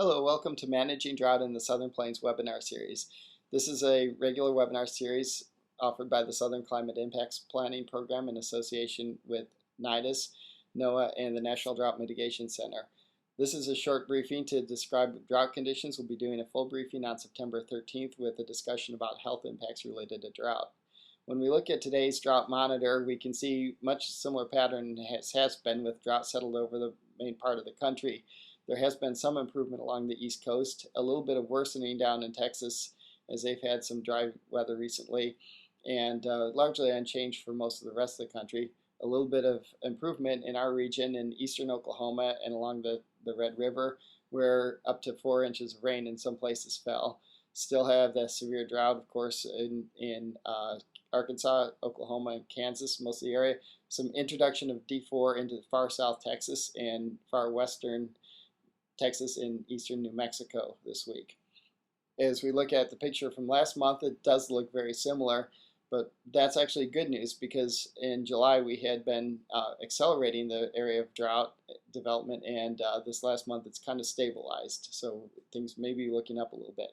Hello, welcome to Managing Drought in the Southern Plains webinar series. This is a regular webinar series offered by the Southern Climate Impacts Planning Program in association with NIDIS, NOAA, and the National Drought Mitigation Center. This is a short briefing to describe drought conditions. We'll be doing a full briefing on September 13th with a discussion about health impacts related to drought. When we look at today's drought monitor, we can see much similar pattern has been with drought settled over the main part of the country. There has been some improvement along the East Coast, a little bit of worsening down in Texas as they've had some dry weather recently, and largely unchanged for most of the rest of the country. A little bit of improvement in our region in eastern Oklahoma and along the Red River, where up to 4 inches of rain in some places fell. Still have the severe drought, of course, in Arkansas, Oklahoma, and Kansas, most of the area. Some introduction of D4 into far south Texas and far western Texas and eastern New Mexico this week. As we look at the picture from last month, it does look very similar, but that's actually good news because in July we had been accelerating the area of drought development, and this last month it's kind of stabilized, so things may be looking up a little bit.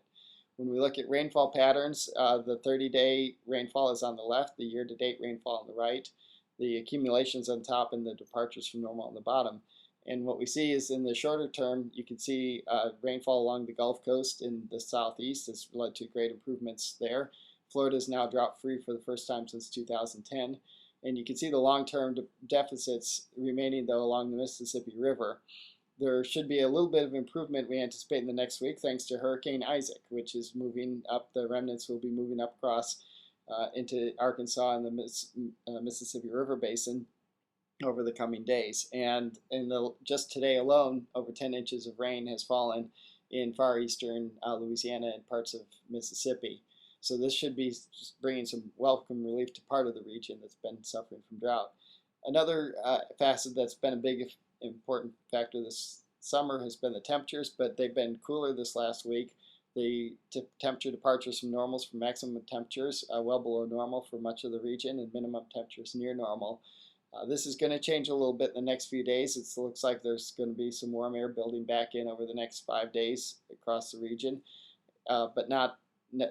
When we look at rainfall patterns, the 30-day rainfall is on the left, the year-to-date rainfall on the right, the accumulations on top, and the departures from normal on the bottom. And what we see is in the shorter term, you can see rainfall along the Gulf Coast in the southeast has led to great improvements there. Florida is now drought-free for the first time since 2010. And you can see the long-term deficits remaining, though, along the Mississippi River. There should be a little bit of improvement we anticipate in the next week thanks to Hurricane Isaac, which is moving up. The remnants will be moving up across into Arkansas and the Mississippi River Basin over the coming days. And just today alone, over 10 inches of rain has fallen in far eastern Louisiana and parts of Mississippi. So this should be bringing some welcome relief to part of the region that's been suffering from drought. Another facet that's been a big important factor this summer has been the temperatures, but they've been cooler this last week. The temperature departures from normals for maximum temperatures well below normal for much of the region, and minimum temperatures near normal. This is going to change a little bit in the next few days. It looks like there's going to be some warm air building back in over the next 5 days across the region, but not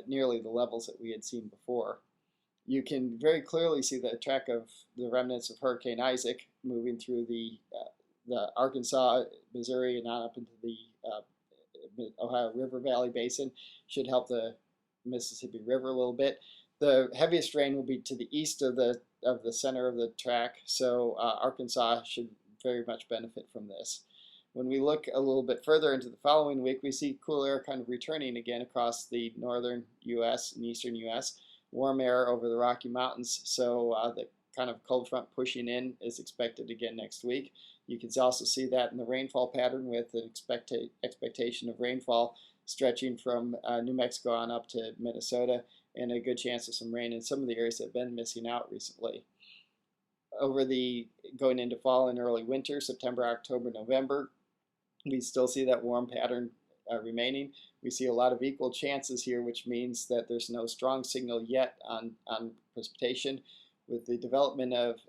nearly the levels that we had seen before. You can very clearly see the track of the remnants of Hurricane Isaac moving through the Arkansas, Missouri, and on up into the Ohio River Valley Basin. Should help the Mississippi River a little bit. The heaviest rain will be to the east of the center of the track, so Arkansas should very much benefit from this. When we look a little bit further into the following week, we see cool air kind of returning again across the northern U.S. and eastern U.S. Warm air over the Rocky Mountains, so the kind of cold front pushing in is expected again next week. You can also see that in the rainfall pattern with an expectation of rainfall stretching from New Mexico on up to Minnesota, and a good chance of some rain in some of the areas that have been missing out recently. Going into fall and early winter, September, October, November, we still see that warm pattern remaining. We see a lot of equal chances here, which means that there's no strong signal yet on precipitation. With the development of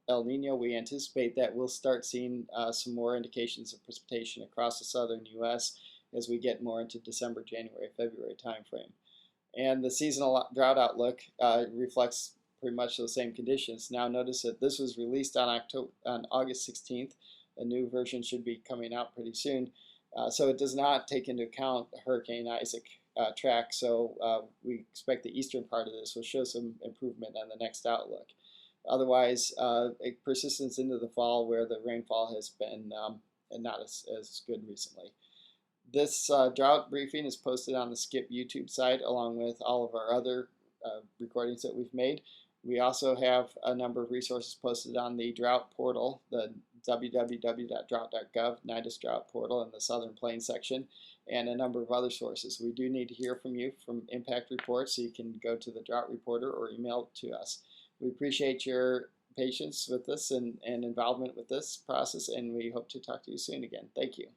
El Nino, we anticipate that we'll start seeing some more indications of precipitation across the southern U.S. as we get more into December, January, February timeframe. And the seasonal drought outlook reflects pretty much those same conditions. Now notice that this was released on August 16th. A new version should be coming out pretty soon. So it does not take into account Hurricane Isaac track. So we expect the eastern part of this will show some improvement on the next outlook. Otherwise, a persistence into the fall where the rainfall has been not as good recently. This drought briefing is posted on the SKIP YouTube site along with all of our other recordings that we've made. We also have a number of resources posted on the drought portal, the www.drought.gov NIDIS drought portal in the Southern Plains section, and a number of other sources. We do need to hear from you from impact reports, so you can go to the drought reporter or email it to us. We appreciate your patience with this and involvement with this process, and we hope to talk to you soon again. Thank you.